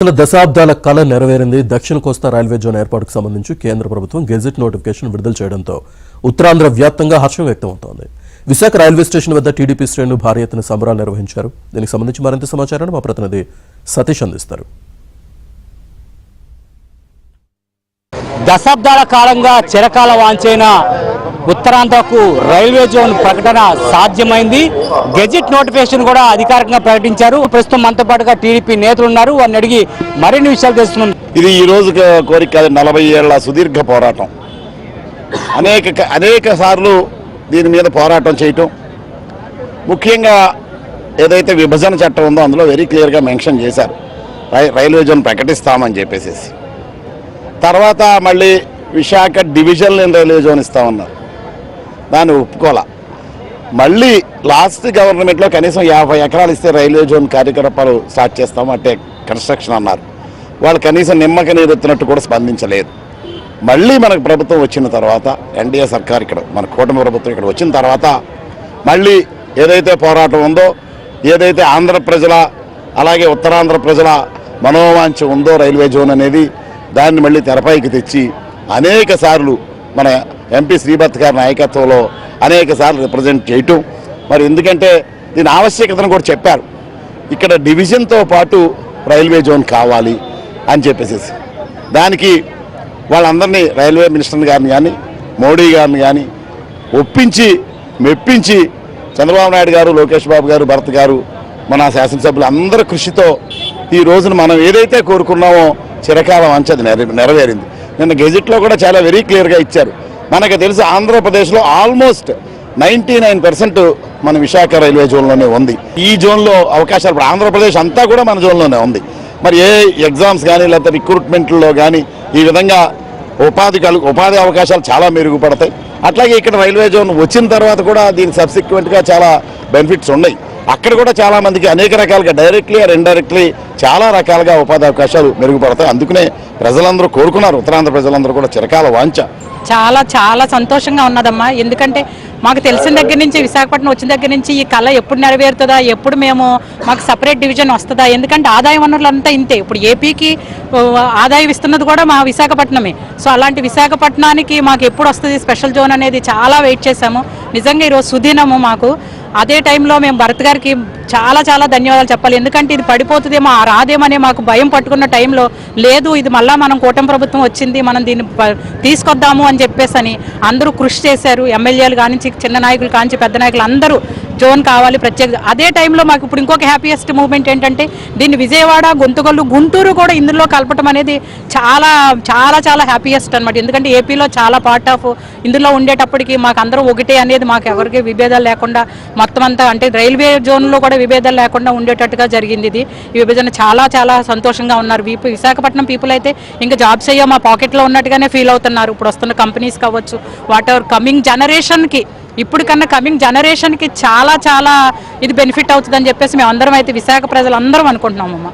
దశాబ్దాల కళ నెరవేరింది. దక్షిణ కోస్తా రైల్వే జోన్ ఏర్పాటుకు సంబంధించి కేంద్ర ప్రభుత్వం గెజిట్ నోటిఫికేషన్ విడుదల చేయడంతో ఉత్తరాంధ్ర వ్యాప్తంగా హర్షం వ్యక్తమవుతోంది. విశాఖ రైల్వే స్టేషన్ వద్ద టీడీపీ శ్రేణులు భారీ ఎత్తున సంబరాలు నిర్వహించారు. దీనికి సంబంధించి మరింత సమాచారాన్ని మా ప్రతినిధి సతీష్ అందిస్తారు. దశాబ్దాల కాలంగా చిరకాల వాంఛైన ఉత్తరాంధ్రకు రైల్వే జోన్ ప్రకటన సాధ్యమైంది. గెజిట్ నోటిఫికేషన్ కూడా అధికారికంగా ప్రకటించారు. ప్రస్తుతం మనతో పాటుగా టీడీపీ నేతలు ఉన్నారు. వారిని అడిగి మరిన్ని విషయాలు తెలుస్తున్నాం. ఇది ఈ రోజు కోరిక 40 ఏళ్ల సుదీర్ఘ పోరాటం. అనేక సార్లు దీని మీద పోరాటం చేయటం, ముఖ్యంగా ఏదైతే విభజన చట్టం ఉందో అందులో వెరీ క్లియర్గా మెన్షన్ చేశారు రైల్వే జోన్ ప్రకటిస్తామని చెప్పేసి. తర్వాత మళ్ళీ విశాఖ డివిజన్ రైల్వే జోన్ ఇస్తామన్నారు, దాన్ని ఒప్పుకోవాలా. మళ్ళీ లాస్ట్ గవర్నమెంట్లో కనీసం 50 ఎకరాలు ఇస్తే రైల్వే జోన్ కార్యకలాపాలు స్టార్ట్ చేస్తాము అంటే కన్స్ట్రక్షన్ అన్నారు. వాళ్ళు కనీసం నిమ్మక నీరెత్తినట్టు కూడా స్పందించలేదు. మళ్ళీ మనకు ప్రభుత్వం వచ్చిన తర్వాత ఎన్డీఏ సర్కార్ ఇక్కడ మన కూటమి ప్రభుత్వం ఇక్కడ వచ్చిన తర్వాత మళ్ళీ ఏదైతే పోరాటం ఉందో, ఏదైతే ఆంధ్ర ప్రజల అలాగే ఉత్తరాంధ్ర ప్రజల మనోవాంఛ ఉందో రైల్వే జోన్ అనేది, దాన్ని మళ్ళీ తెరపైకి తెచ్చి అనేక సార్లు మన ఎంపీ శ్రీభర్త్ గారి నాయకత్వంలో అనేక సార్లు రిప్రజెంట్ చేయటం. మరి ఎందుకంటే దీని ఆవశ్యకతను కూడా చెప్పారు. ఇక్కడ డివిజన్తో పాటు రైల్వే జోన్ కావాలి అని చెప్పేసి దానికి వాళ్ళందరినీ రైల్వే మినిస్టర్ గారిని కానీ మోడీ గారిని కానీ ఒప్పించి మెప్పించి చంద్రబాబు నాయుడు గారు, లోకేష్ బాబు గారు, భరత్ గారు, మన శాసనసభ్యులు అందరి కృషితో ఈ రోజున మనం ఏదైతే కోరుకున్నామో చిరకాలం అంచది నెరవేరింది. నిన్న గెజిట్లో కూడా చాలా వెరీ క్లియర్గా ఇచ్చారు. మనకు తెలిసి ఆంధ్రప్రదేశ్లో ఆల్మోస్ట్ 99% మన విశాఖ రైల్వే జోన్లోనే ఉంది. ఈ జోన్లో అవకాశాలు ఇప్పుడు ఆంధ్రప్రదేశ్ అంతా కూడా మన జోన్లోనే ఉంది. మరి ఏ ఎగ్జామ్స్ కానీ లేకపోతే రిక్రూట్మెంట్లో కానీ ఈ విధంగా ఉపాధి అవకాశాలు చాలా మెరుగుపడతాయి. అట్లాగే ఇక్కడ రైల్వే జోన్ వచ్చిన తర్వాత కూడా దీనికి సబ్సిక్వెంట్గా చాలా బెనిఫిట్స్ ఉన్నాయి. అక్కడ కూడా చాలామందికి అనేక రకాలుగా డైరెక్ట్లీ ఆర్ ఇండైరెక్ట్లీ చాలా రకాలుగా ఉపాధి అవకాశాలు మెరుగుపడతాయి. అందుకనే ప్రజలందరూ కోరుకున్నారు, ఉత్తరాంధ్ర ప్రజలందరూ కూడా చిరకాల వాంఛ. చాలా చాలా సంతోషంగా ఉన్నదమ్మా. ఎందుకంటే మాకు తెలిసిన దగ్గర నుంచి, విశాఖపట్నం వచ్చిన దగ్గర నుంచి ఈ కళ ఎప్పుడు నెరవేరుతుందా, ఎప్పుడు మాకు సపరేట్ డివిజన్ వస్తుందా. ఎందుకంటే ఆదాయ వనరులంతా ఇంతే. ఇప్పుడు ఏపీకి ఆదాయం ఇస్తున్నది కూడా మా విశాఖపట్నమే. సో అలాంటి విశాఖపట్నానికి మాకు ఎప్పుడు వస్తుంది స్పెషల్ జోన్ అనేది చాలా వెయిట్ చేశాము. నిజంగా ఈరోజు సుదినము మాకు. అదే టైంలో మేము భరత్ గారికి చాలా చాలా ధన్యవాదాలు చెప్పాలి. ఎందుకంటే ఇది పడిపోతుందేమో, రాదేమనే మాకు భయం పట్టుకున్న టైంలో లేదు, ఇది మళ్ళీ మనం కూటమి ప్రభుత్వం వచ్చింది, మనం దీన్ని తీసుకొద్దాము అని చెప్పేసి అందరూ కృషి చేశారు. ఎమ్మెల్యేలు కానించి, చిన్న నాయకులు కానించి, పెద్ద నాయకులు అందరూ జోన్ కావాలి ప్రత్యేక. అదే టైంలో మాకు ఇప్పుడు ఇంకొక హ్యాపీయెస్ట్ మూమెంట్ ఏంటంటే దీన్ని విజయవాడ, గొంతుగొల్లు, గుంటూరు కూడా ఇందులో కలపటం అనేది చాలా చాలా చాలా హ్యాపీయెస్ట్ అనమాట. ఎందుకంటే ఏపీలో చాలా పార్ట్ ఆఫ్ ఇందులో ఉండేటప్పటికి మాకు అందరూ ఒకటే అనేది, మాకు ఎవరికి విభేదాలు లేకుండా మొత్తం అంతా, అంటే రైల్వే జోన్లో కూడా విభేదాలు లేకుండా ఉండేటట్టుగా జరిగింది. ఇది ఈ విభజన చాలా చాలా సంతోషంగా ఉన్నారు. విశాఖపట్నం పీపుల్ అయితే ఇంకా జాబ్స్ అయ్యో మా పాకెట్లో ఉన్నట్టుగానే ఫీల్ అవుతున్నారు. ఇప్పుడు వస్తున్న కంపెనీస్ కావచ్చు, వాట్ ఎవర్ కమింగ్ జనరేషన్కి, ఇప్పుడు కన్నా కమింగ్ జనరేషన్కి చాలా చాలా ఇది బెనిఫిట్ అవుతుందని చెప్పేసి మేము అందరం అయితే విశాఖ ప్రజలందరం అనుకుంటున్నామమ్మా.